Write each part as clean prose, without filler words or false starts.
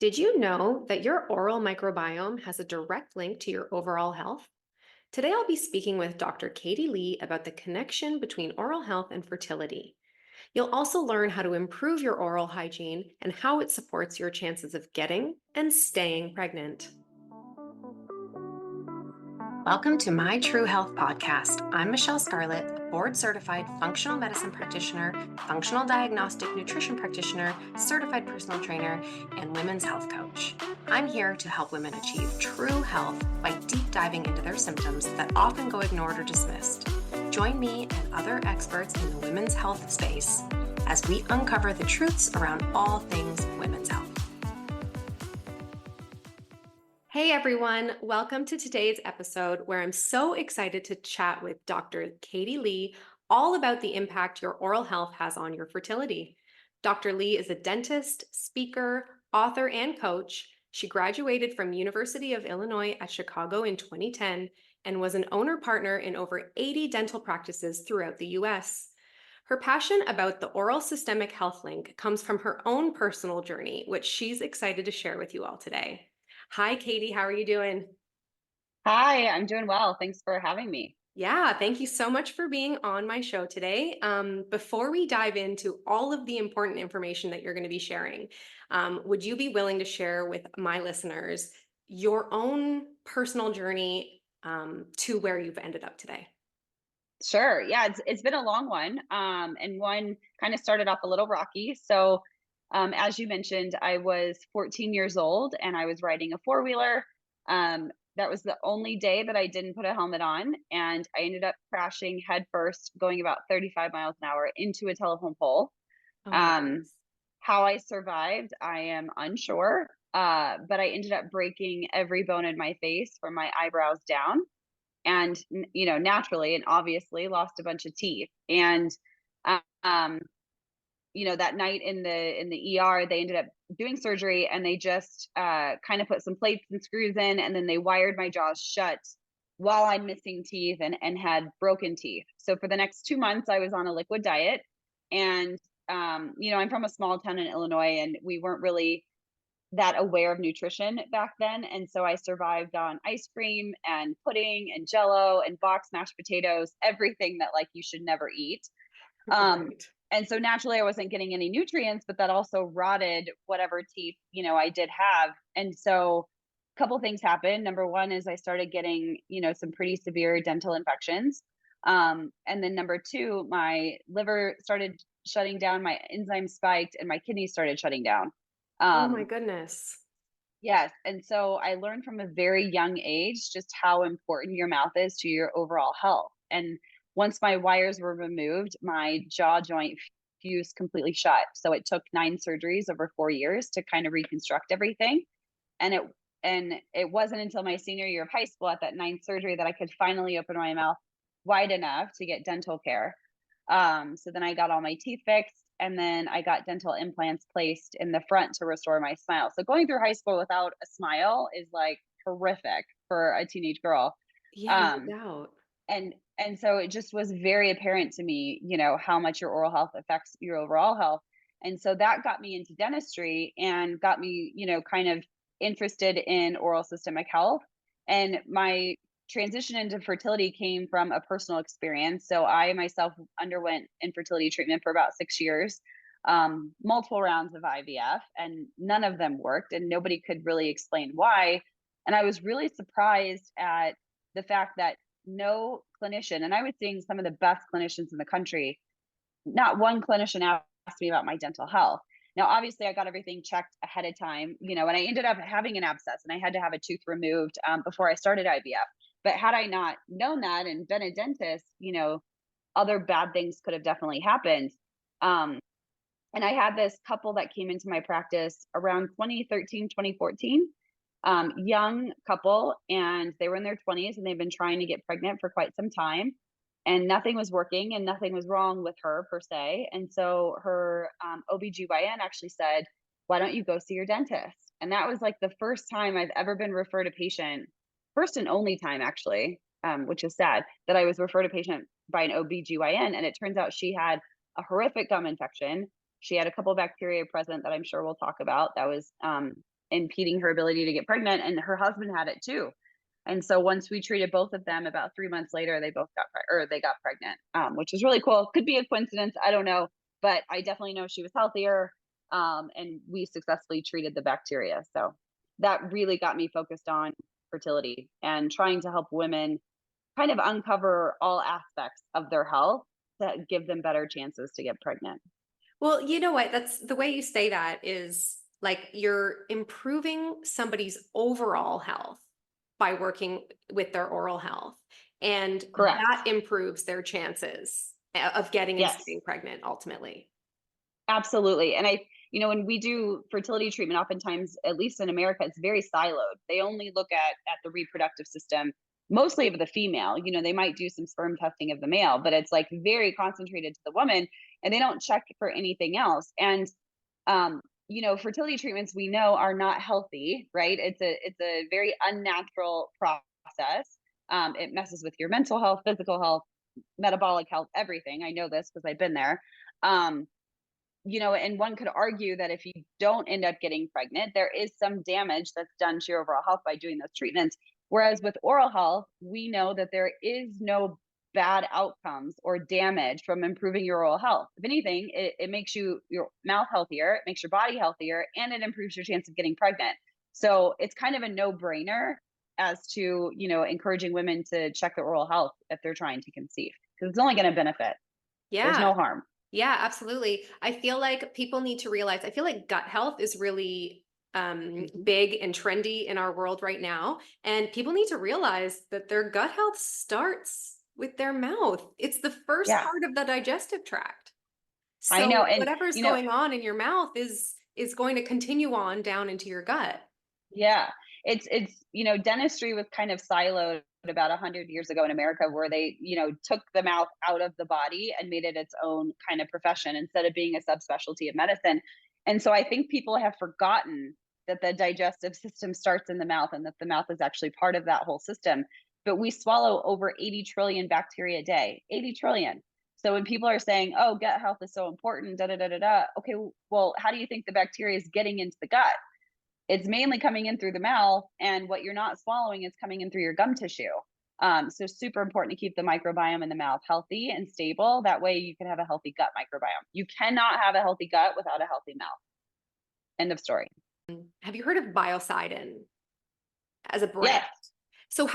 Did you know that your oral microbiome has a direct link to your overall health? Today, I'll be speaking with Dr. Katie Lee about the connection between oral health and fertility. You'll also learn how to improve your oral hygiene and how it supports your chances of getting and staying pregnant. Welcome to My True Health Podcast. I'm Michele Scarlet, a board certified functional medicine practitioner, functional diagnostic nutrition practitioner, certified personal trainer, and women's health coach. I'm here to help women achieve true health by deep diving into their symptoms that often go ignored or dismissed. Join me and other experts in the women's health space as we uncover the truths around all things women's health. Hey everyone, welcome to today's episode where I'm so excited to chat with Dr. Katie Lee all about the impact your oral health has on your fertility. Dr. Lee is a dentist, speaker, author, and coach. She graduated from University of Illinois at Chicago in 2010 and was an owner partner in over 80 dental practices throughout the US. Her passion about the oral systemic health link comes from her own personal journey, which she's excited to share with you all today. Hi, Katie. How are you doing? Hi, I'm doing well. Thanks for having me. Yeah, thank you so much for being on my show today. Before we dive into all of the important information that you're going to be sharing, would you be willing to share with my listeners your own personal journey to where you've ended up today? Sure. Yeah, it's been a long one. And one kind of started off a little rocky. As you mentioned, I was 14 years old and I was riding a four-wheeler. That was the only day that I didn't put a helmet on, and I ended up crashing headfirst, going about 35 miles an hour into a telephone pole. Oh my Um, goodness. how I survived, I am unsure. But I ended up breaking every bone in my face from my eyebrows down, and naturally and obviously lost a bunch of teeth. And um that night in the ER, they ended up doing surgery, and they just kind of put some plates and screws in, and then they wired my jaws shut while I'm missing teeth and had broken teeth. So for the next 2 months I was on a liquid diet. And I'm from a small town in Illinois, and we weren't really that aware of nutrition back then. And so I survived on ice cream and pudding and jello and boxed mashed potatoes, everything that like you should never eat. Um, Right. and so naturally I wasn't getting any nutrients, but that also rotted whatever teeth, I did have. And so a couple things happened. Number one is I started getting, some pretty severe dental infections. And then number two, my liver started shutting down, my enzymes spiked, and my kidneys started shutting down. Oh my Um, goodness. Yes, and so I learned from a very young age just how important your mouth is to your overall health. And once my wires were removed, my jaw joint fused completely shut. So it took 9 surgeries over 4 years to kind of reconstruct everything. And it wasn't until my senior year of high school at that ninth surgery that I could finally open my mouth wide enough to get dental care. So then I got all my teeth fixed, and then I got dental implants placed in the front to restore my smile. So going through high school without a smile is like horrific for a teenage girl. Yeah, no Um, doubt. and so it just was very apparent to me, how much your oral health affects your overall health. And so that got me into dentistry and got me, kind of interested in oral systemic health. And my transition into fertility came from a personal experience. So I myself underwent infertility treatment for about 6 years, multiple rounds of IVF, and none of them worked, and nobody could really explain why. And I was really surprised at the fact that no clinician, and I was seeing some of the best clinicians in the country, not one clinician asked me about my dental health. Now, obviously, I got everything checked ahead of time, and I ended up having an abscess, and I had to have a tooth removed before I started IVF. But had I not known that and been a dentist, other bad things could have definitely happened. Um, and I had this couple that came into my practice around 2013, 2014, young couple, and they were in their 20s, and they've been trying to get pregnant for quite some time, and nothing was working and nothing was wrong with her per se. And so her OBGYN actually said, why don't you go see your dentist? And that was like the first time I've ever been referred a patient, first and only time actually, which is sad, that I was referred a patient by an OBGYN. And it turns out she had a horrific gum infection. She had a couple bacteria present that I'm sure we'll talk about that was impeding her ability to get pregnant, and her husband had it too. And so once we treated both of them, about 3 months later, they both they got pregnant, which is really cool. Could be a coincidence, I don't know, but I definitely know she was healthier, and we successfully treated the bacteria. So that really got me focused on fertility and trying to help women kind of uncover all aspects of their health that give them better chances to get pregnant. Well, you know what? That's the way you say that is like you're improving somebody's overall health by working with their oral health. And that Correct. improves their chances of getting and Yes. staying pregnant ultimately. Absolutely. And when we do fertility treatment, oftentimes, at least in America, it's very siloed. They only look at the reproductive system, mostly of the female. They might do some sperm testing of the male, but it's like very concentrated to the woman, and they don't check for anything else. And fertility treatments, we know, are not healthy, right? It's a very unnatural process. It messes with your mental health, physical health, metabolic health, everything. I know this because I've been there. Um, and one could argue that if you don't end up getting pregnant, there is some damage that's done to your overall health by doing those treatments. Whereas with oral health, we know that there is no bad outcomes or damage from improving your oral health. If anything, it makes your mouth healthier, it makes your body healthier, and it improves your chance of getting pregnant. So it's kind of a no-brainer as to, encouraging women to check their oral health if they're trying to conceive, because it's only going to benefit. There's Yeah. no harm. Yeah, absolutely. I feel like people need to realize, I feel like gut health is really Mhm. big and trendy in our world right now. And people need to realize that their gut health starts with their mouth. It's the first Yeah. part of the digestive tract. I know, So and, whatever's going on in your mouth is going to continue on down into your gut. yeah, dentistry was kind of siloed about 100 years ago in America, where they, took the mouth out of the body and made it its own kind of profession instead of being a subspecialty of medicine. And so I think people have forgotten that the digestive system starts in the mouth and that the mouth is actually part of that whole system. But we swallow over 80 trillion bacteria a day, 80 trillion. So when people are saying, "Oh, gut health is so important," da da da da da, okay, well, how do you think the bacteria is getting into the gut? It's mainly coming in through the mouth, and what you're not swallowing is coming in through your gum tissue. So super important to keep the microbiome in the mouth healthy and stable. That way you can have a healthy gut microbiome. You cannot have a healthy gut without a healthy mouth. End of story. Have you heard of Biocidin as a brand? Yes. So Yes.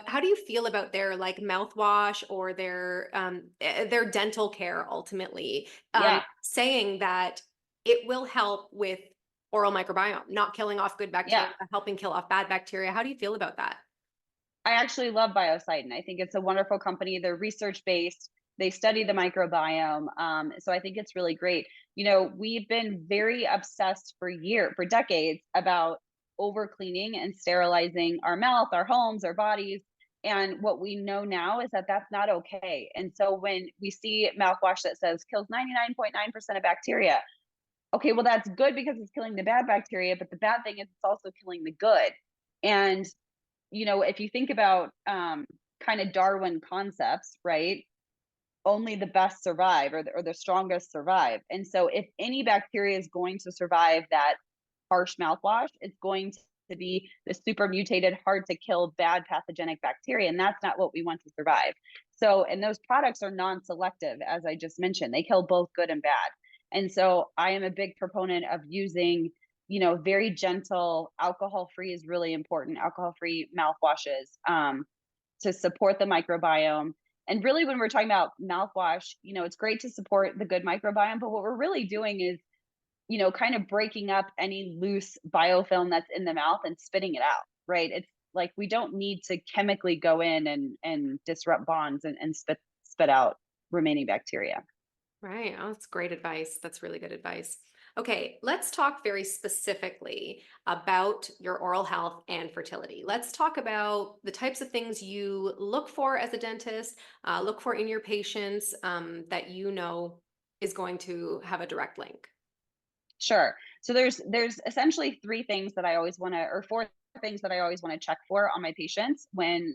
how do you feel about their like mouthwash or their dental care ultimately Yeah. saying that it will help with oral microbiome, not killing off good Yeah. bacteria, helping kill off bad bacteria. How do you feel about that? I actually love Biocidin. I think it's a wonderful company. They're research based. They study the microbiome. So I think it's really great. We've been very obsessed for decades about over cleaning and sterilizing our mouth, our homes, our bodies. And what we know now is that that's not okay. And so when we see mouthwash that says kills 99.9% of bacteria, okay, well, that's good because it's killing the bad bacteria. But the bad thing is it's also killing the good. And if you think about kind of Darwin concepts, right? Only the best survive, or the strongest survive. And so, if any bacteria is going to survive that harsh mouthwash, it's going to be the super mutated, hard to kill, bad pathogenic bacteria. And that's not what we want to survive. So, and those products are non selective, as I just mentioned, they kill both good and bad. And so, I am a big proponent of using very gentle, alcohol free is really important, alcohol free mouthwashes, to support the microbiome. And really, when we're talking about mouthwash, it's great to support the good microbiome, but what we're really doing is, kind of breaking up any loose biofilm that's in the mouth and spitting it out, right? It's like we don't need to chemically go in and disrupt bonds and spit out remaining bacteria. Right. Oh, that's great advice. That's really good advice. Okay, let's talk very specifically about your oral health and fertility. Let's talk about the types of things you look for as a dentist, look for in your patients that you know is going to have a direct link. Sure. So there's essentially three things that I always want to, or four things that I always want to check for on my patients. When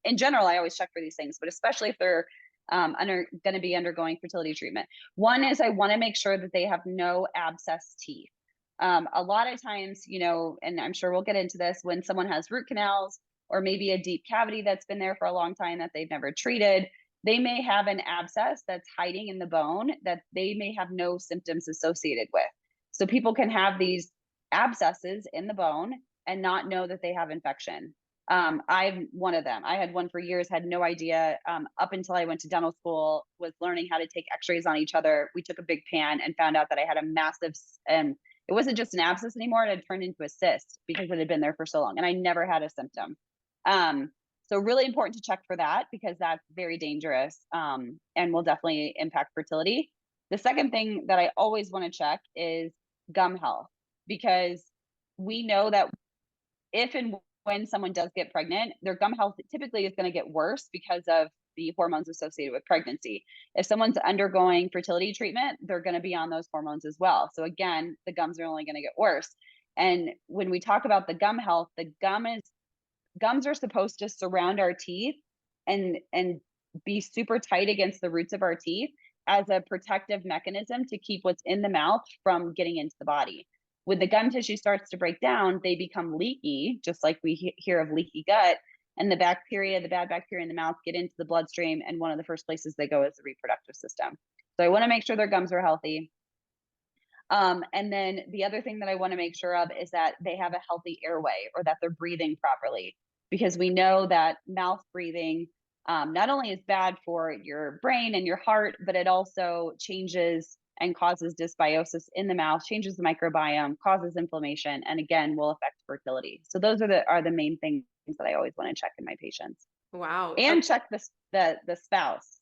in general, I always check for these things, but especially if they're going to be undergoing fertility treatment. One is I want to make sure that they have no abscess teeth. A lot of times, and I'm sure we'll get into this, when someone has root canals or maybe a deep cavity that's been there for a long time that they've never treated, they may have an abscess that's hiding in the bone that they may have no symptoms associated with. So people can have these abscesses in the bone and not know that they have infection. I'm one of them. I had one for years, had no idea, up until I went to dental school, was learning how to take x-rays on each other. We took a big pan and found out that I had a massive, it wasn't just an abscess anymore. It had turned into a cyst because it had been there for so long and I never had a symptom. So really important to check for that because that's very dangerous, and will definitely impact fertility. The second thing that I always want to check is gum health, because we know that if and when someone does get pregnant, their gum health typically is going to get worse because of the hormones associated with pregnancy. If someone's undergoing fertility treatment, they're going to be on those hormones as well. So again, the gums are only going to get worse. And when we talk about the gum health, gums are supposed to surround our teeth and be super tight against the roots of our teeth as a protective mechanism to keep what's in the mouth from getting into the body. When the gum tissue starts to break down, they become leaky, just like we hear of leaky gut, and the bad bacteria in the mouth get into the bloodstream, and one of the first places they go is the reproductive system. So I want to make sure their gums are healthy. And then the other thing that I want to make sure of is that they have a healthy airway, or that they're breathing properly, because we know that mouth breathing not only is bad for your brain and your heart, but it also changes and causes dysbiosis in the mouth, changes the microbiome, causes inflammation, and again will affect fertility. So those are the main things that I always want to check in my patients. Wow. And check the spouse,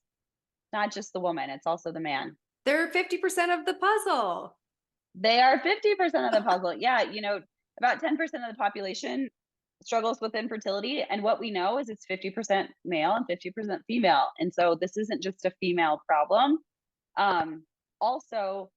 not just the woman; it's also the man. They're 50% of the puzzle. They are 50% of the puzzle. Yeah, about 10% of the population struggles with infertility. And what we know is it's 50% male and 50% female. And so this isn't just a female problem. Also,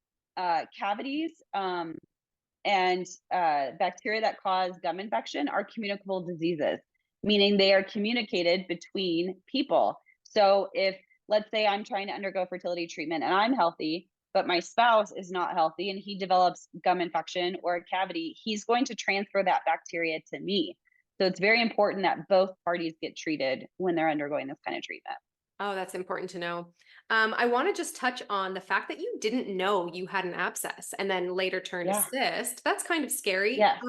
cavities and bacteria that cause gum infection are communicable diseases, meaning they are communicated between people. So if, let's say, I'm trying to undergo fertility treatment and I'm healthy, but my spouse is not healthy and he develops gum infection or a cavity, he's going to transfer that bacteria to me. So it's very important that both parties get treated when they're undergoing this kind of treatment. Oh, that's important to know. I want to just touch on the fact that you didn't know you had an abscess and then later turned a Yeah. cyst. That's kind of scary. Yes.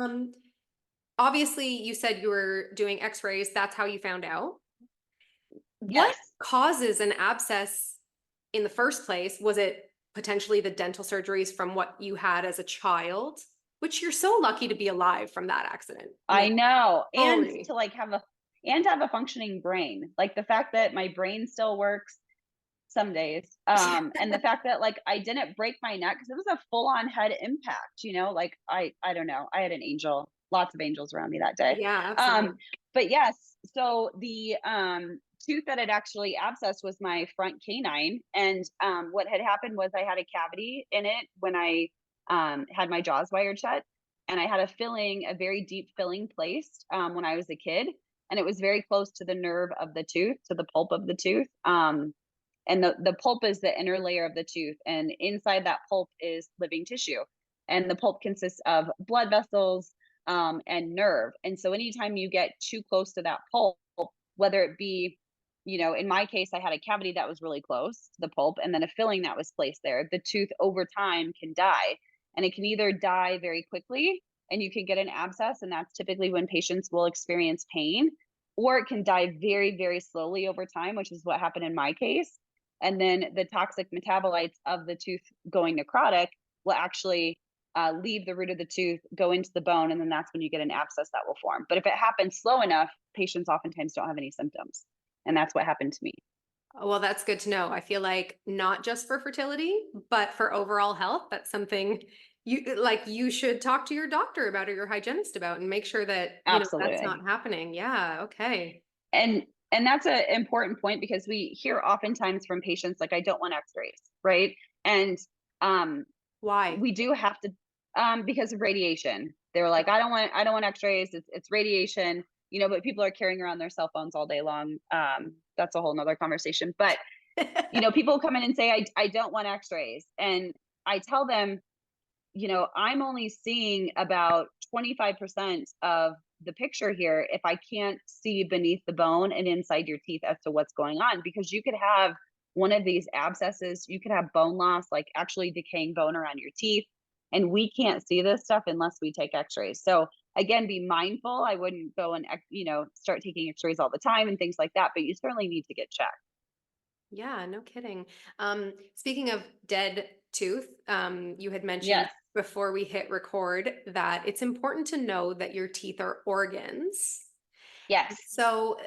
Obviously, you said you were doing x-rays. That's how you found out. What Yes. causes an abscess in the first place? Was it potentially the dental surgeries from what you had as a child? Which you're so lucky to be alive from that accident. I Like, know. And holy. to have a functioning brain. Like the fact that my brain still works some days. And the fact that I didn't break my neck because it was a full on head impact, like I don't know. I had an angel, lots of angels around me that day. Yeah, Um, absolutely. but yes, so the tooth that had actually abscessed was my front canine. And what had happened was I had a cavity in it when I had my jaws wired shut. And I had a very deep filling placed when I was a kid. And it was very close to the nerve of the tooth, to the pulp of the tooth. And the pulp is the inner layer of the tooth, and inside that pulp is living tissue, and the pulp consists of blood vessels and nerve. And so anytime you get too close to that pulp, whether it be, in my case, I had a cavity that was really close to the pulp and then a filling that was placed there, the tooth over time can die. And it can either die very quickly and you can get an abscess, and that's typically when patients will experience pain, or it can die very, very slowly over time, which is what happened in my case. And then the toxic metabolites of the tooth going necrotic will actually leave the root of the tooth, go into the bone, and then that's when you get an abscess that will form. But if it happens slow enough, patients oftentimes don't have any symptoms. And that's what happened to me. Well, that's good to know. I feel like not just for fertility, but for overall health, that's something you should talk to your doctor about or your hygienist about and make sure that, that's Absolutely. not happening. Yeah, okay. And that's an important point because we hear oftentimes from patients like, I don't want x-rays, right? And Why? we do have to, because of radiation. They were like, I don't want x-rays, it's radiation, but people are carrying around their cell phones all day long. That's a whole nother conversation. But people come in and say, I don't want x-rays, and I tell them, I'm only seeing about 25% of the picture here if I can't see beneath the bone and inside your teeth as to what's going on. Because you could have one of these abscesses, you could have bone loss, like actually decaying bone around your teeth. And we can't see this stuff unless we take x-rays. So again, be mindful. I wouldn't go and, start taking x-rays all the time and things like that, but you certainly need to get checked. Yeah, no kidding. Speaking of dead tooth, you had mentioned Yes. before we hit record that it's important to know that your teeth are organs. Yes. So,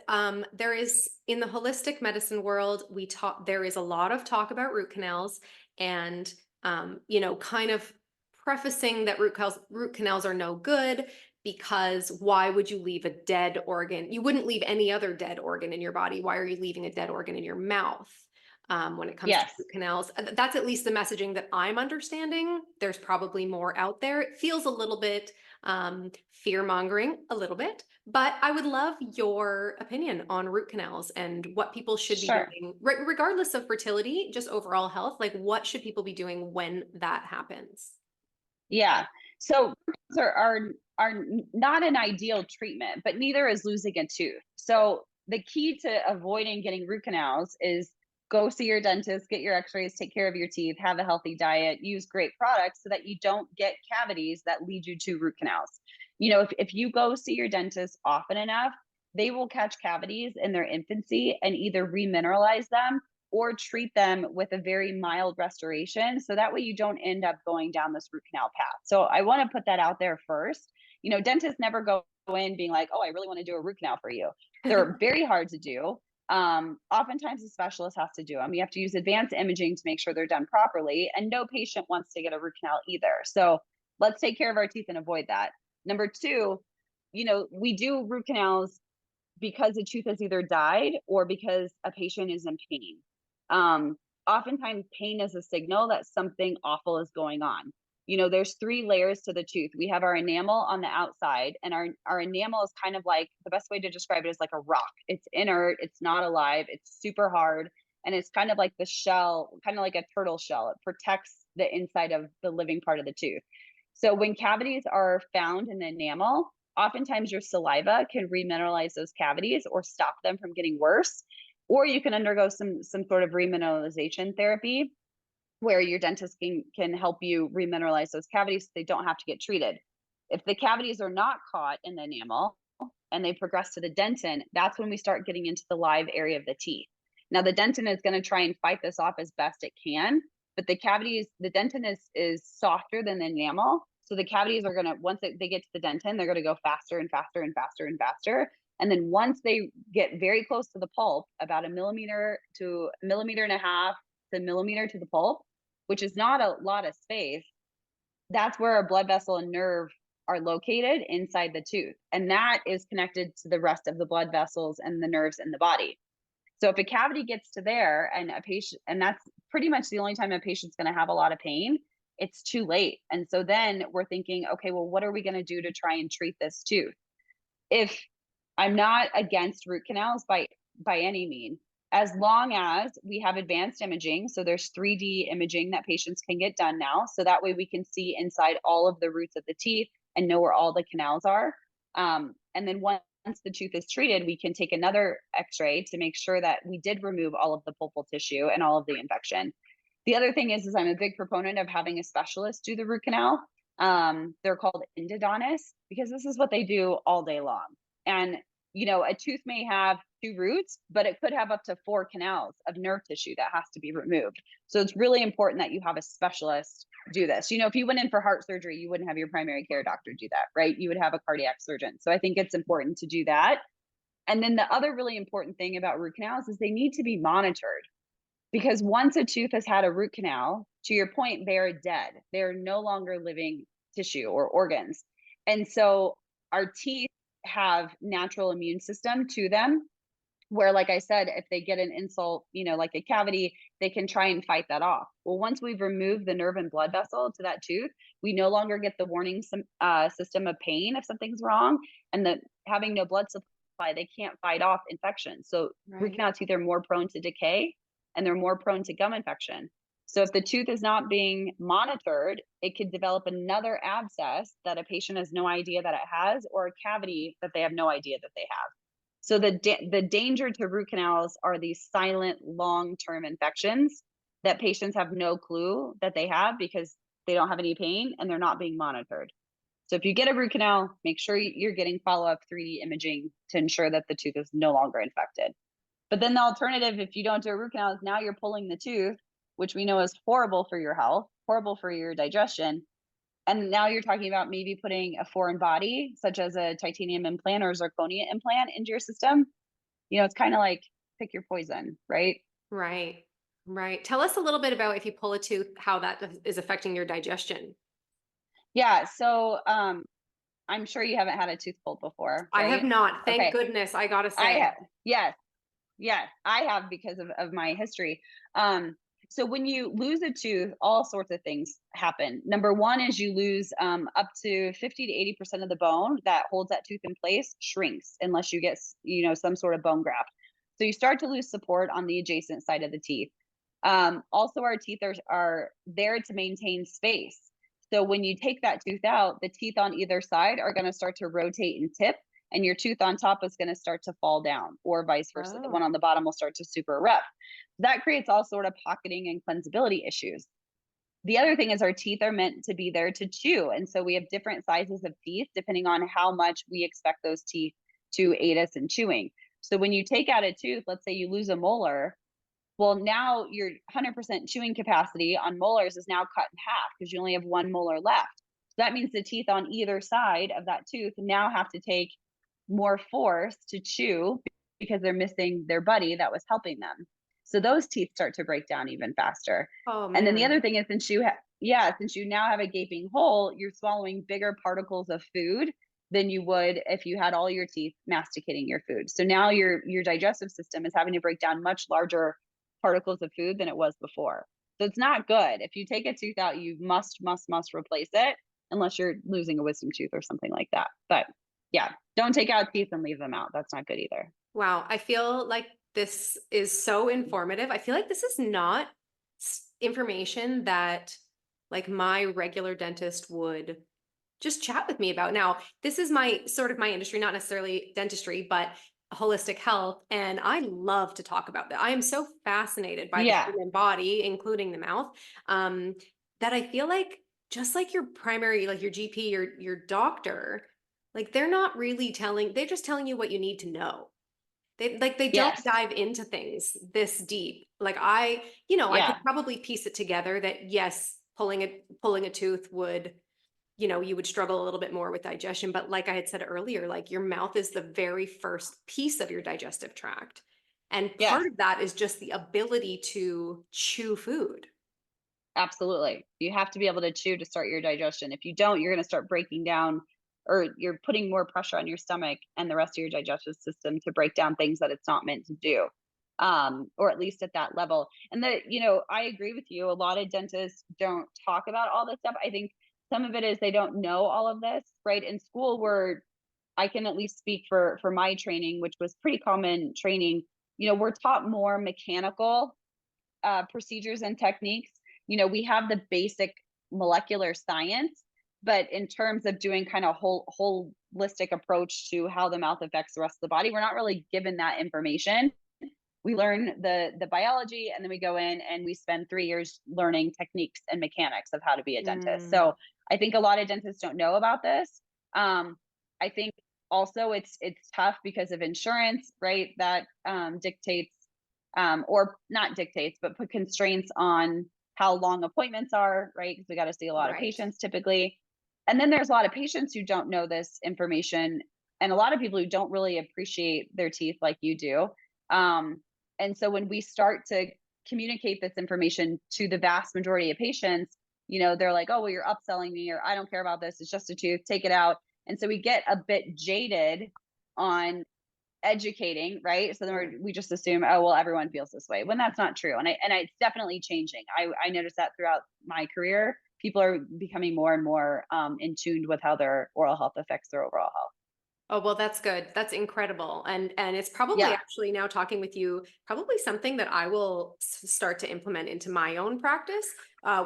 there is in the holistic medicine world, there is a lot of talk about root canals and, kind of prefacing that root canals are no good because why would you leave a dead organ? You wouldn't leave any other dead organ in your body. Why are you leaving a dead organ in your mouth? When it comes to Yes. root canals, that's at least the messaging that I'm understanding. There's probably more out there. It feels a little bit fear mongering, a little bit, but I would love your opinion on root canals and what people should be Sure. doing, regardless of fertility, just overall health. Like, what should people be doing when that happens? Yeah. So roots are not an ideal treatment, but neither is losing a tooth. So the key to avoiding getting root canals is go see your dentist, get your x-rays, take care of your teeth, have a healthy diet, use great products so that you don't get cavities that lead you to root canals. If you go see your dentist often enough, they will catch cavities in their infancy and either remineralize them or treat them with a very mild restoration. So that way you don't end up going down this root canal path. So I want to put that out there first. Dentists never go in being like, oh, I really want to do a root canal for you. They're very hard to do. Oftentimes a specialist has to do them. You have to use advanced imaging to make sure they're done properly. And no patient wants to get a root canal either. So let's take care of our teeth and avoid that. Number two, we do root canals because a tooth has either died or because a patient is in pain. Um, Oftentimes, pain is a signal that something awful is going on. There's three layers to the tooth. We have our enamel on the outside, and our enamel is kind of like the best way to describe it is like a rock. It's inert, it's not alive, it's super hard, and it's kind of like the shell, kind of like a turtle shell. It protects the inside of the living part of the tooth. So when cavities are found in the enamel, oftentimes your saliva can remineralize those cavities or stop them from getting worse. Or you can undergo some sort of remineralization therapy where your dentist can help you remineralize those cavities so they don't have to get treated. If the cavities are not caught in the enamel and they progress to the dentin, that's when we start getting into the live area of the teeth. Now the dentin is going to try and fight this off as best it can, but the dentin is softer than the enamel. So the cavities are going to, once they get to the dentin, they're going to go faster and faster and faster and faster. And then once they get very close to the pulp, about a millimeter to a millimeter and a half to a millimeter to the pulp, which is not a lot of space, that's where our blood vessel and nerve are located inside the tooth. And that is connected to the rest of the blood vessels and the nerves in the body. So if a cavity gets to there and a patient, and that's pretty much the only time a patient's going to have a lot of pain, it's too late. And so then we're thinking, okay, well, what are we going to do to try and treat this tooth? If I'm not against root canals by any means, as long as we have advanced imaging. So there's 3D imaging that patients can get done now. So that way we can see inside all of the roots of the teeth and know where all the canals are. And then once the tooth is treated, we can take another x-ray to make sure that we did remove all of the pulpal tissue and all of the infection. The other thing is I'm a big proponent of having a specialist do the root canal. They're called endodontists because this is what they do all day long. And a tooth may have two roots, but it could have up to 4 canals of nerve tissue that has to be removed. So it's really important that you have a specialist do this. If you went in for heart surgery, you wouldn't have your primary care doctor do that, right? You would have a cardiac surgeon. So I think it's important to do that. And then the other really important thing about root canals is they need to be monitored because once a tooth has had a root canal, to your point, they are dead. They're no longer living tissue or organs. And so our teeth have natural immune system to them where, like I said, if they get an insult, like a cavity, they can try and fight that off. Well, once we've removed the nerve and blood vessel to that tooth, we no longer get the warning system of pain if something's wrong, and having no blood supply, they can't fight off infection. So root Right. canal teeth are more prone to decay, and they're more prone to gum infection. So if the tooth is not being monitored, it could develop another abscess that a patient has no idea that it has, or a cavity that they have no idea that they have. So the danger to root canals are these silent long-term infections that patients have no clue that they have because they don't have any pain and they're not being monitored. So if you get a root canal, make sure you're getting follow-up 3D imaging to ensure that the tooth is no longer infected. But then the alternative, if you don't do a root canal, is now you're pulling the tooth, which we know is horrible for your health, horrible for your digestion. And now you're talking about maybe putting a foreign body, such as a titanium implant or zirconia implant, into your system. It's kind of like pick your poison, right? Right. Right. Tell us a little bit about if you pull a tooth, how that is affecting your digestion. Yeah. So I'm sure you haven't had a tooth pulled before, I have right? not. Thank Okay. goodness, I gotta I say. have. Yes. Yes, I have because of my history. So when you lose a tooth, all sorts of things happen. Number one is you lose up to 50 to 80% of the bone that holds that tooth in place shrinks unless you get, some sort of bone graft. So you start to lose support on the adjacent side of the teeth. Also, our teeth are there to maintain space. So when you take that tooth out, the teeth on either side are going to start to rotate and tip, and your tooth on top is going to start to fall down, or vice versa. The one Oh. on the bottom will start to super erupt. That creates all sort of pocketing and cleansability issues. The other thing is our teeth are meant to be there to chew, and so we have different sizes of teeth depending on how much we expect those teeth to aid us in chewing. So when you take out a tooth, let's say you lose a molar, well, now your 100% chewing capacity on molars is now cut in half because you only have one molar left. So that means the teeth on either side of that tooth now have to take more force to chew because they're missing their buddy that was helping them. So those teeth start to break down even faster. Oh And then the man. other thing is, since you now have a gaping hole, you're swallowing bigger particles of food than you would if you had all your teeth masticating your food. So now your digestive system is having to break down much larger particles of food than it was before. So it's not good. If you take a tooth out, you must replace it unless you're losing a wisdom tooth or something like that. But yeah, don't take out teeth and leave them out. That's not good either. Wow. I feel like this is so informative. I feel like this is not information that like my regular dentist would just chat with me about. Now, this is my sort of my industry, not necessarily dentistry, but holistic health. And I love to talk about that. I am so fascinated by the Yeah. human body, including the mouth, um, that I feel like just like your primary, like your GP, your doctor, like they're not really telling, they're just telling you what you need to know. They don't Yes. dive into things this deep. Like I could Yeah. probably piece it together that yes, pulling a tooth would, you would struggle a little bit more with digestion. But like I had said earlier, like your mouth is the very first piece of your digestive tract. And Yes. part of that is just the ability to chew food. Absolutely. You have to be able to chew to start your digestion. If you don't, you're going to start breaking down, or you're putting more pressure on your stomach and the rest of your digestive system to break down things that it's not meant to do. Or at least at that level. And I agree with you. A lot of dentists don't talk about all this stuff. I think some of it is they don't know all of this, right? In school, I can at least speak for my training, which was pretty common training. We're taught more mechanical procedures and techniques. We have the basic molecular science, but in terms of doing kind of holistic approach to how the mouth affects the rest of the body, we're not really given that information. We learn the biology, and then we go in and we spend 3 years learning techniques and mechanics of how to be a dentist. Mm, So I think a lot of dentists don't know about this. I think also it's tough because of insurance, right? That dictates, or not dictates, but put constraints on how long appointments are, right? Because we got to see a lot of right. patients typically. And then there's a lot of patients who don't know this information, and a lot of people who don't really appreciate their teeth like you do. Um, and so when we start to communicate this information to the vast majority of patients, they're like, oh, well, you're upselling me, or I don't care about this. It's just a tooth, take it out. And so we get a bit jaded on educating, right? So then we just assume, oh, well, everyone feels this way, when that's not true. And it's definitely changing. I noticed that throughout my career, people are becoming more and more in tuned with how their oral health affects their overall health. Oh, well, that's good. That's incredible. And it's probably Yeah. actually now talking with you, probably something that I will start to implement into my own practice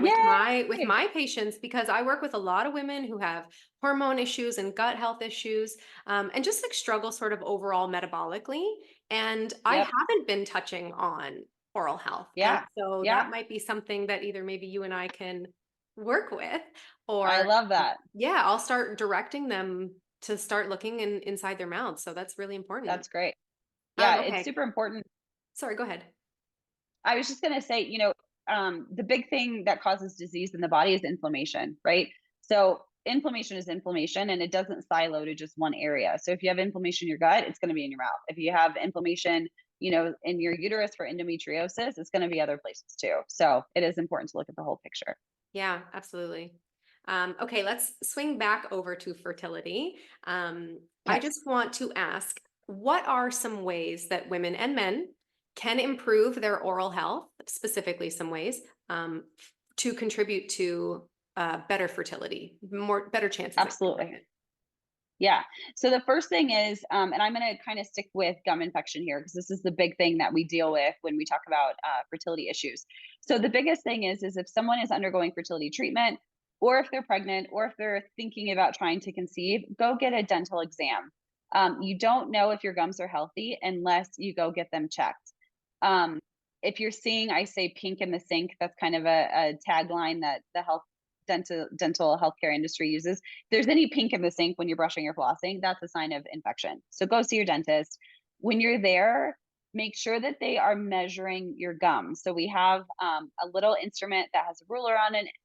with Yay. my patients because I work with a lot of women who have hormone issues and gut health issues and just like struggle sort of overall metabolically. And I Yep. haven't been touching on oral health. And Yeah. so Yeah. that might be something that either maybe you and I can work with I or love that. yeah, I'll start directing them to start looking inside their mouths, so that's really important. That's great. Yeah, it's Okay. super important. Sorry, go ahead. I was just going to say, the big thing that causes disease in the body is inflammation, right? So inflammation is inflammation and it doesn't silo to just one area. So if you have inflammation in your gut, it's going to be in your mouth. If you have inflammation, in your uterus for endometriosis, it's going to be other places too. So it is important to look at the whole picture. Yeah, absolutely. Okay, let's swing back over to fertility. I Yes. just want to ask, what are some ways that women and men can improve their oral health, specifically some ways, to contribute to better fertility, better chances of getting Absolutely. pregnant? Yeah. So the first thing is, and I'm going to kind of stick with gum infection here because this is the big thing that we deal with when we talk about fertility issues. So the biggest thing is if someone is undergoing fertility treatment, or if they're pregnant, or if they're thinking about trying to conceive, go get a dental exam. You don't know if your gums are healthy unless you go get them checked. Um, if you're seeing, I say pink in the sink, that's kind of a tagline that the dental healthcare industry uses. If there's any pink in the sink when you're brushing or flossing, that's a sign of infection. So go see your dentist. When you're there, make sure that they are measuring your gums. So we have a little instrument that has a ruler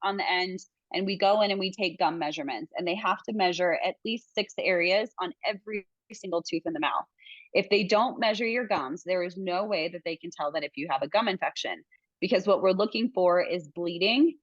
on the end, and we go in and we take gum measurements. And they have to measure at least 6 areas on every single tooth in the mouth. If they don't measure your gums, there is no way that they can tell that if you have a gum infection, because what we're looking for is bleeding.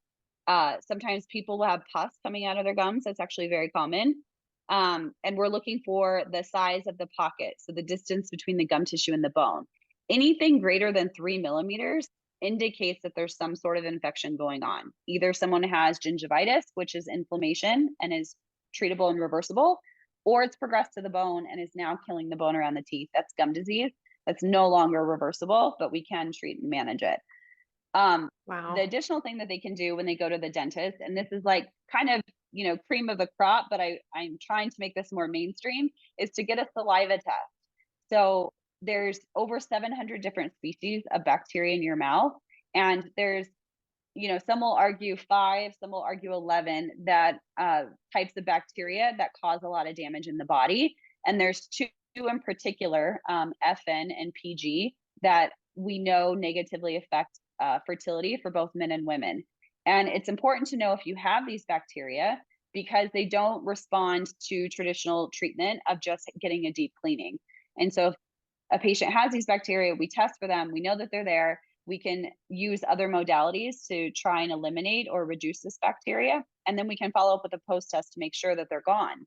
Sometimes people will have pus coming out of their gums. That's actually very common. And we're looking for the size of the pocket, so the distance between the gum tissue and the bone. Anything greater than 3 millimeters indicates that there's some sort of infection going on. Either someone has gingivitis, which is inflammation and is treatable and reversible, or it's progressed to the bone and is now killing the bone around the teeth. That's gum disease. That's no longer reversible, but we can treat and manage it. Um, the Wow. additional thing that they can do when they go to the dentist, and this is like kind of, cream of the crop, but I'm trying to make this more mainstream, is to get a saliva test. So there's over 700 different species of bacteria in your mouth, and there's, some will argue five, some will argue 11 that types of bacteria that cause a lot of damage in the body, and there's two in particular, FN and PG, that we know negatively affect fertility for both men and women. And it's important to know if you have these bacteria because they don't respond to traditional treatment of just getting a deep cleaning. And so if a patient has these bacteria, we test for them, we know that they're there, we can use other modalities to try and eliminate or reduce this bacteria. And then we can follow up with a post test to make sure that they're gone.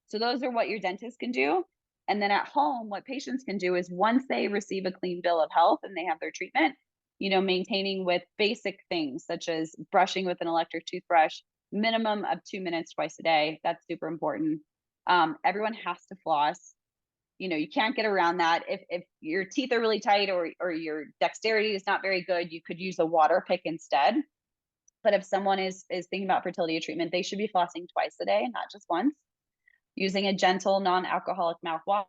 So those are what your dentist can do. And then at home, what patients can do is once they receive a clean bill of health and they have their treatment, maintaining with basic things such as brushing with an electric toothbrush, minimum of 2 minutes twice a day. That's super important. Everyone has to floss. You can't get around that. If your teeth are really tight or your dexterity is not very good, you could use a water pick instead. But if someone is thinking about fertility treatment, they should be flossing twice a day, not just once, using a gentle non-alcoholic mouthwash,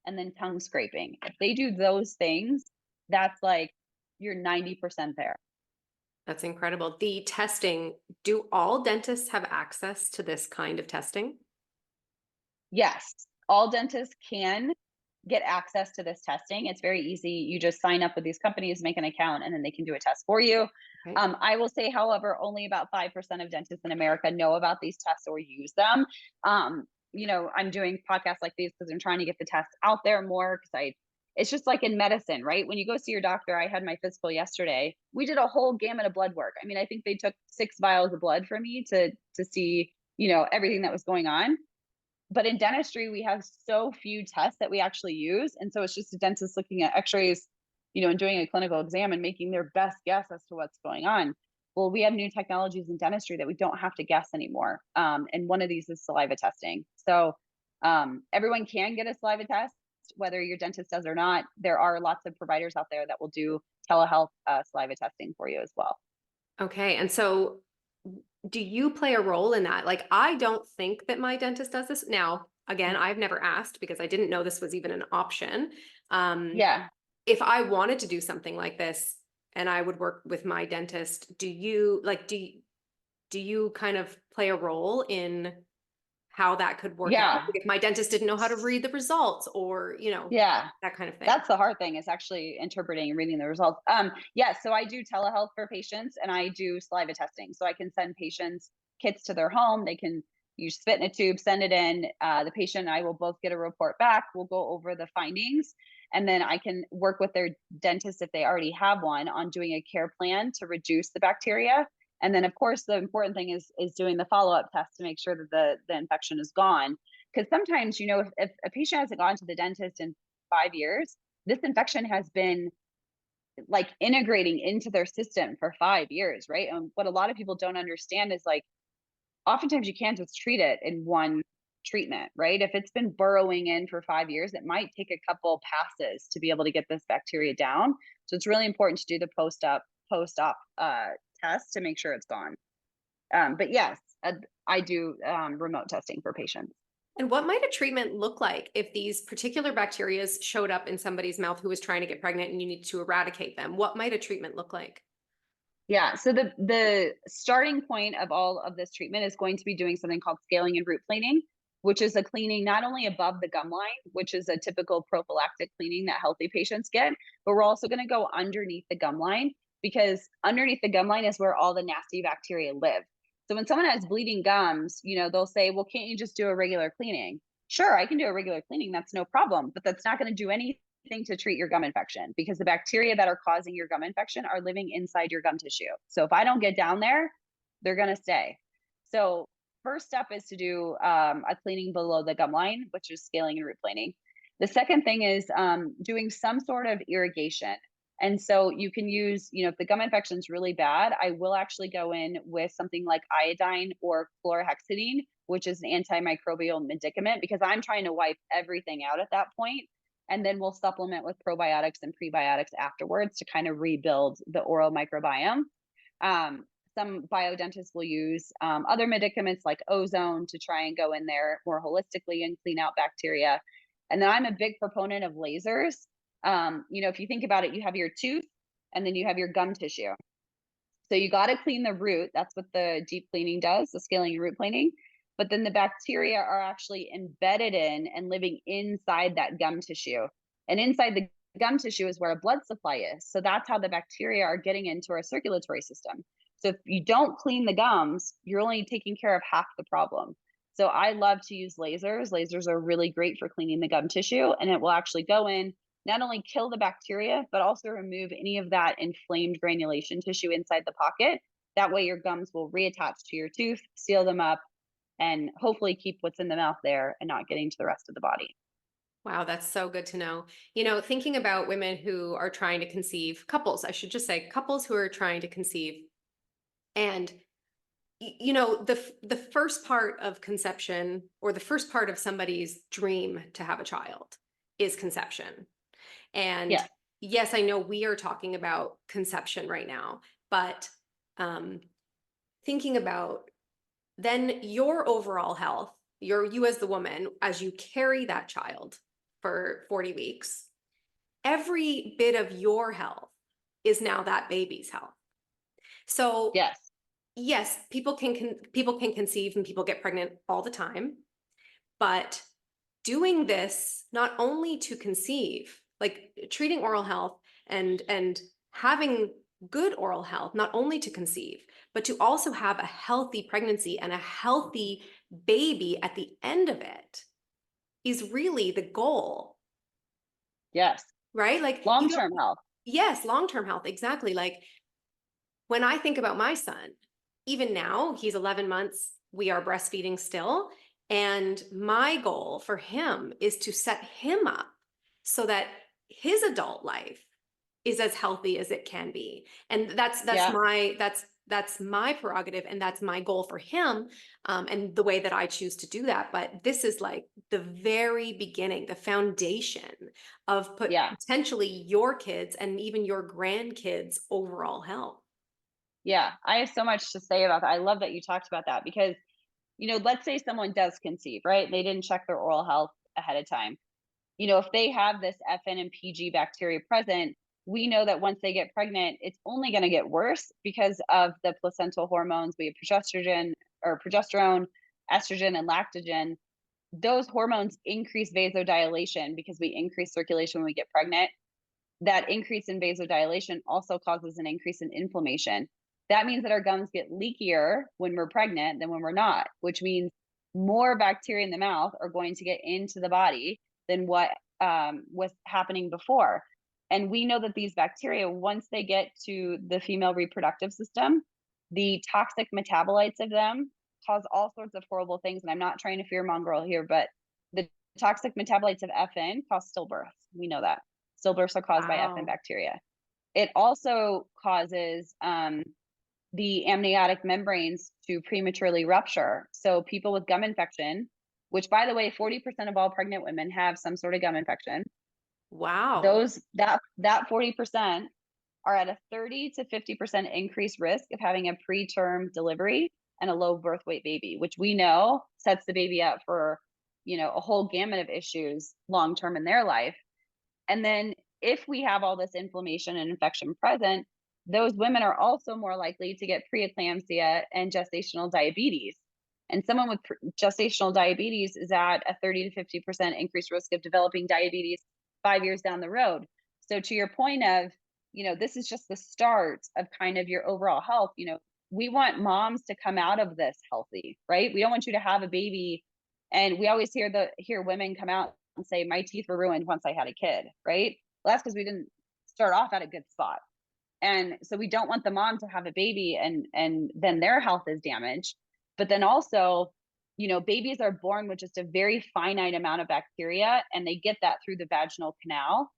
and then tongue scraping. If they do those things, that's like you're 90% there. That's incredible. The testing, do all dentists have access to this kind of testing? Yes, all dentists can get access to this testing. It's very easy. You just sign up with these companies, make an account, and then they can do a test for you. Okay. I will say, however, only about 5% of dentists in America know about these tests or use them. I'm doing podcasts like these because I'm trying to get the tests out there more it's just like in medicine, right? When you go see your doctor, I had my physical yesterday. We did a whole gamut of blood work. I mean, I think they took 6 vials of blood from me to see, everything that was going on. But in dentistry, we have so few tests that we actually use. And so it's just a dentist looking at x-rays, and doing a clinical exam and making their best guess as to what's going on. Well, we have new technologies in dentistry that we don't have to guess anymore. And one of these is saliva testing. So Everyone can get a saliva test, whether your dentist does or not. There are lots of providers out there that will do telehealth saliva testing for you as well. Okay. And so do you play a role in that? Like, I don't think that my dentist does this. Now, again, I've never asked because I didn't know this was even an option. Um, Yeah, if I wanted to do something like this and I would work with my dentist, do you kind of play a role in how that could work out? yeah, Like if my dentist didn't know how to read the results or, yeah. that kind of thing. That's the hard thing, is actually interpreting and reading the results. Yes, so I do telehealth for patients and I do saliva testing. So I can send patients kits to their home. They can use spit in a tube, send it in. The patient and I will both get a report back. We'll go over the findings, and then I can work with their dentist, if they already have one, on doing a care plan to reduce the bacteria. And then, of course, the important thing is doing the follow up test to make sure that the infection is gone. Because sometimes, if a patient hasn't gone to the dentist in 5 years, this infection has been like integrating into their system for 5 years, right? And what a lot of people don't understand is, like, oftentimes you can't just treat it in one treatment, right? If it's been burrowing in for 5 years, it might take a couple passes to be able to get this bacteria down. So it's really important to do the post op test to make sure it's gone. But yes, I do remote testing for patients. And what might a treatment look like if these particular bacteria showed up in somebody's mouth who was trying to get pregnant and you need to eradicate them? What might a treatment look like? Yeah, so the starting point of all of this treatment is going to be doing something called scaling and root planing, which is a cleaning not only above the gum line, which is a typical prophylactic cleaning that healthy patients get, but we're also going to go underneath the gum line, because underneath the gum line is where all the nasty bacteria live. So when someone has bleeding gums, they'll say, "Well, can't you just do a regular cleaning?" Sure, I can do a regular cleaning, that's no problem, but that's not going to do anything to treat your gum infection, because the bacteria that are causing your gum infection are living inside your gum tissue. So if I don't get down there, they're going to stay. So first step is to do a cleaning below the gum line, which is scaling and root planing. The second thing is doing some sort of irrigation. And so you can use, if the gum infection is really bad, I will actually go in with something like iodine or chlorhexidine, which is an antimicrobial medicament, because I'm trying to wipe everything out at that point. And then we'll supplement with probiotics and prebiotics afterwards to kind of rebuild the oral microbiome. Some biodentists will use other medicaments like ozone to try and go in there more holistically and clean out bacteria. And then I'm a big proponent of lasers. If you think about it, you have your tooth and then you have your gum tissue. So you got to clean the root. That's what the deep cleaning does, the scaling and root planing. But then the bacteria are actually embedded in and living inside that gum tissue. And inside the gum tissue is where a blood supply is. So that's how the bacteria are getting into our circulatory system. So if you don't clean the gums, you're only taking care of half the problem. So I love to use lasers. Lasers are really great for cleaning the gum tissue, and it will actually go in, not only kill the bacteria, but also remove any of that inflamed granulation tissue inside the pocket. That way, your gums will reattach to your tooth, seal them up, and hopefully keep what's in the mouth there and not getting to the rest of the body. Wow, that's so good to know. Thinking about women who are trying to conceive, couples, I should just say couples who are trying to conceive, and the first part of conception, or the first part of somebody's dream to have a child, is conception. And Yeah. yes, I know we are talking about conception right now, but um, thinking about then your overall health, you as the woman, as you carry that child for 40 weeks, every bit of your health is now that baby's health. So Yes. yes, people can conceive and people get pregnant all the time, but doing this not only to conceive, like treating oral health and having good oral health, not only to conceive, but to also have a healthy pregnancy and a healthy baby at the end of it, is really the goal, Yes. right? Like Long term health. yes, long-term health, exactly. Like when I think about my son, even now, he's 11 months, we are breastfeeding still. And my goal for him is to set him up so that his adult life is as healthy as it can be. And Yeah. that's my prerogative, and that's my goal for him, and the way that I choose to do that. But this is like the very beginning, the foundation of Yeah. potentially your kids and even your grandkids' overall health. Yeah. I have so much to say about that. I love that you talked about that because, let's say someone does conceive, right? They didn't check their oral health ahead of time. If they have this FN and PG bacteria present, we know that once they get pregnant, it's only going to get worse because of the placental hormones. We have progesterone, estrogen, and lactogen. Those hormones increase vasodilation because we increase circulation when we get pregnant. That increase in vasodilation also causes an increase in inflammation. That means that our gums get leakier when we're pregnant than when we're not, which means more bacteria in the mouth are going to get into the body than what was happening before. And we know that these bacteria, once they get to the female reproductive system, the toxic metabolites of them cause all sorts of horrible things. And I'm not trying to fear mongrel here, but the toxic metabolites of FN cause stillbirths. We know that. Stillbirths are caused by FN Wow. bacteria. It also causes the amniotic membranes to prematurely rupture. So people with gum infection, which by the way, 40% of all pregnant women have some sort of gum infection. Wow. That 40% are at a 30 to 50% increased risk of having a preterm delivery and a low birth weight baby, which we know sets the baby up for, a whole gamut of issues long term in their life. And then if we have all this inflammation and infection present, those women are also more likely to get preeclampsia and gestational diabetes. And someone with gestational diabetes is at a 30 to 50% increased risk of developing diabetes 5 years down the road. So, to your point of, this is just the start of kind of your overall health, we want moms to come out of this healthy, right? We don't want you to have a baby. And we always hear women come out and say, my teeth were ruined once I had a kid, right? Well, that's because we didn't start off at a good spot. And so we don't want the mom to have a baby and then their health is damaged. But then also, babies are born with just a very finite amount of bacteria and they get that through the vaginal canal.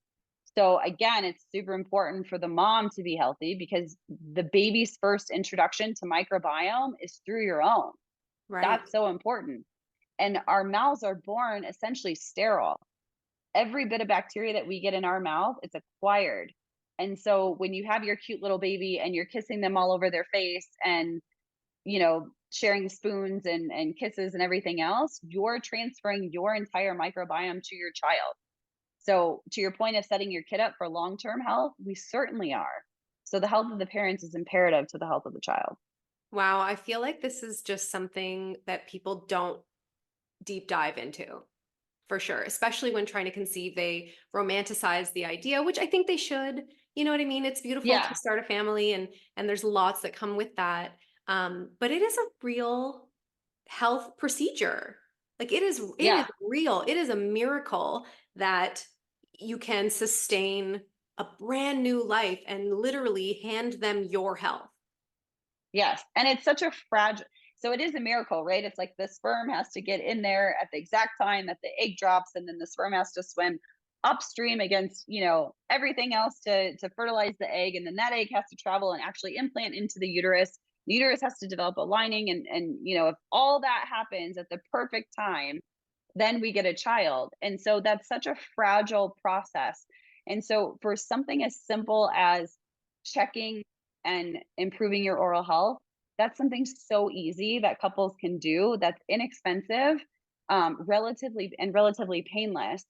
So again, it's super important for the mom to be healthy because the baby's first introduction to microbiome is through your own. Right. That's so important. And our mouths are born essentially sterile. Every bit of bacteria that we get in our mouth, it's acquired. And so when you have your cute little baby and you're kissing them all over their face and, sharing spoons and kisses and everything else, you're transferring your entire microbiome to your child. So to your point of setting your kid up for long-term health, we certainly are. So the health of the parents is imperative to the health of the child. Wow. I feel like this is just something that people don't deep dive into. For sure, especially when trying to conceive, they romanticize the idea, which I think they should. You know what I mean? It's beautiful to Yeah. start a family, and there's lots that come with that. But it is a real health procedure. Like it is Yeah. real. It is a miracle that you can sustain a brand new life and literally hand them your health. Yes, and it's such a fragile, so it is a miracle, right? It's like the sperm has to get in there at the exact time that the egg drops, and then the sperm has to swim upstream against, everything else to fertilize the egg, and then that egg has to travel and actually implant into the uterus. The uterus has to develop a lining, and if all that happens at the perfect time, then we get a child. And so that's such a fragile process. And so for something as simple as checking and improving your oral health, that's something so easy that couples can do that's inexpensive, relatively painless,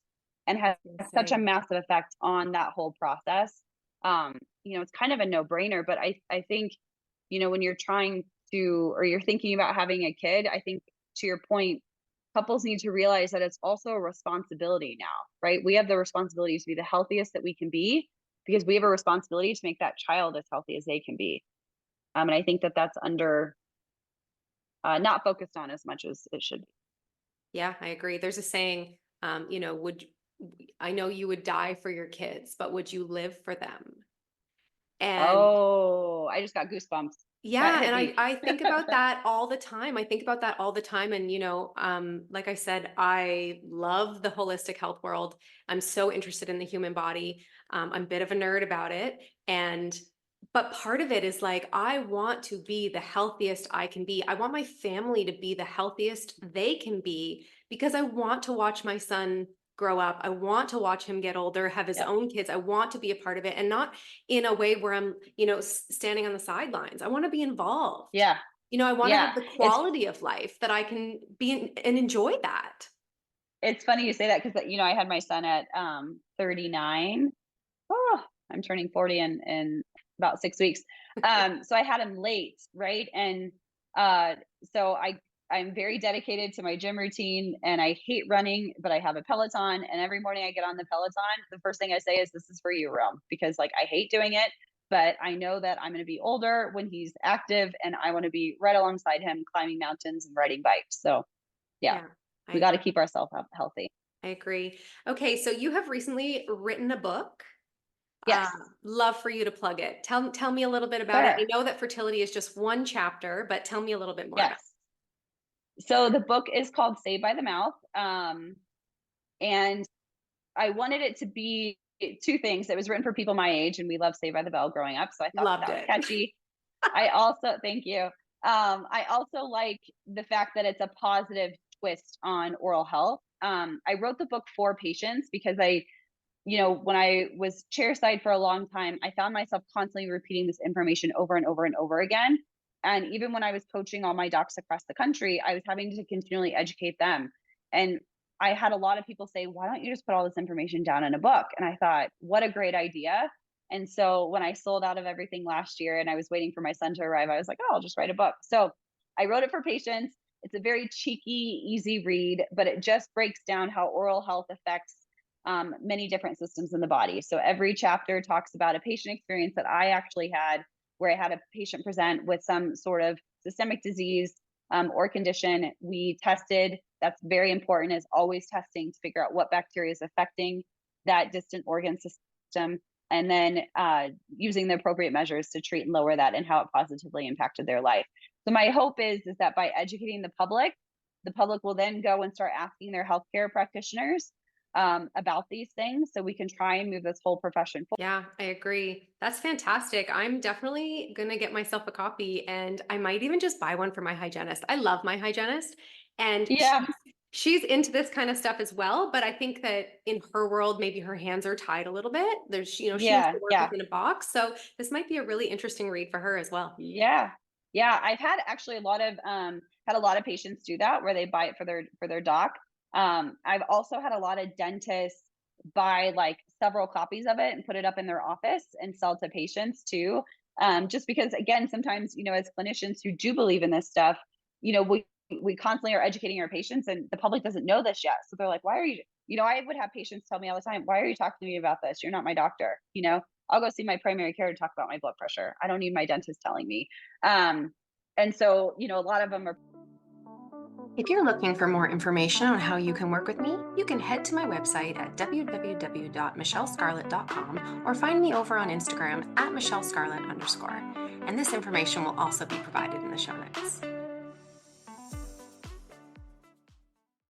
and has That's such a insane. massive effect on that whole process. It's kind of a no-brainer, but I think, when you're trying to or you're thinking about having a kid, I think to your point, couples need to realize that it's also a responsibility now, right? We have the responsibility to be the healthiest that we can be because we have a responsibility to make that child as healthy as they can be. And I think that that's not focused on as much as it should be. Yeah, I agree. There's a saying, I know you would die for your kids, but would you live for them? And Oh, I just got goosebumps. That yeah, hit and I deep. I think about that all the time. I think about that all the time, and like I said, I love the holistic health world. I'm so interested in the human body. I'm a bit of a nerd about it, and But part of it is like, I want to be the healthiest I can be. I want my family to be the healthiest they can be because I want to watch my son grow up. I want to watch him get older, have his Yep. own kids. I want to be a part of it and not in a way where I'm, standing on the sidelines. I want to be involved. Yeah. I want to Yeah. have the quality of life that I can be and enjoy that. It's funny you say that because, I had my son at 39. Oh, I'm turning 40 in about 6 weeks. So I had him late, right? And uh, so I'm very dedicated to my gym routine, and I hate running, but I have a Peloton, and every morning I get on the Peloton. The first thing I say is, "This is for you, Rome," because like I hate doing it, but I know that I'm going to be older when he's active, and I want to be right alongside him, climbing mountains and riding bikes. So yeah, Yeah, I we got to agree. keep ourselves healthy. I agree. Okay, so you have recently written a book. Uh, Yes, love for you to plug it. Tell me a little bit about it. I sure. know that fertility is just one chapter, but tell me a little bit more about Yes. So the book is called Saved by the Mouth. And I wanted it to be two things. It was written for people my age, and we loved Saved by the Bell growing up. So I it. thought Loved that was it. catchy. Thank you. I also like the fact that it's a positive twist on oral health. I wrote the book for patients because when I was chairside for a long time, I found myself constantly repeating this information over and over and over again. And even when I was coaching all my docs across the country, I was having to continually educate them. And I had a lot of people say, "Why don't you just put all this information down in a book?" And I thought, what a great idea. And so when I sold out of everything last year and I was waiting for my son to arrive, I was like, "Oh, I'll just write a book." So I wrote it for patients. It's a very cheeky, easy read, but it just breaks down how oral health affects many different systems in the body. So every chapter talks about a patient experience that I actually had, where I had a patient present with some sort of systemic disease or condition. We tested. That's very important. Is always testing to figure out what bacteria is affecting that distant organ system, and then using the appropriate measures to treat and lower that, and how it positively impacted their life. So my hope is that by educating the public will then go and start asking their healthcare practitioners about these things, so we can try and move this whole profession forward. Yeah, I agree. That's fantastic. I'm definitely gonna get myself a copy and I might even just buy one for my hygienist. I love my hygienist and Yeah, she's into this kind of stuff as well, but I think that in her world, maybe her hands are tied a little bit. She has yeah, to work yeah, within a box. So this might be a really interesting read for her as well. yeah, yeah. I've had actually a lot of patients do that where they buy it for their doc. I've also had a lot of dentists buy like several copies of it and put it up in their office and sell to patients too. Just because, again, sometimes as clinicians who do believe in this stuff, we constantly are educating our patients, and the public doesn't know this yet. So they're like, "Why are you?" I would have patients tell me all the time, "Why are you talking to me about this? You're not my doctor." I'll go see my primary care to talk about my blood pressure. I don't need my dentist telling me. Um, and so, a lot of them are. If you're looking for more information on how you can work with me, you can head to my website at www.michellescarlet.com or find me over on Instagram at michellescarlet_. And this information will also be provided in the show notes.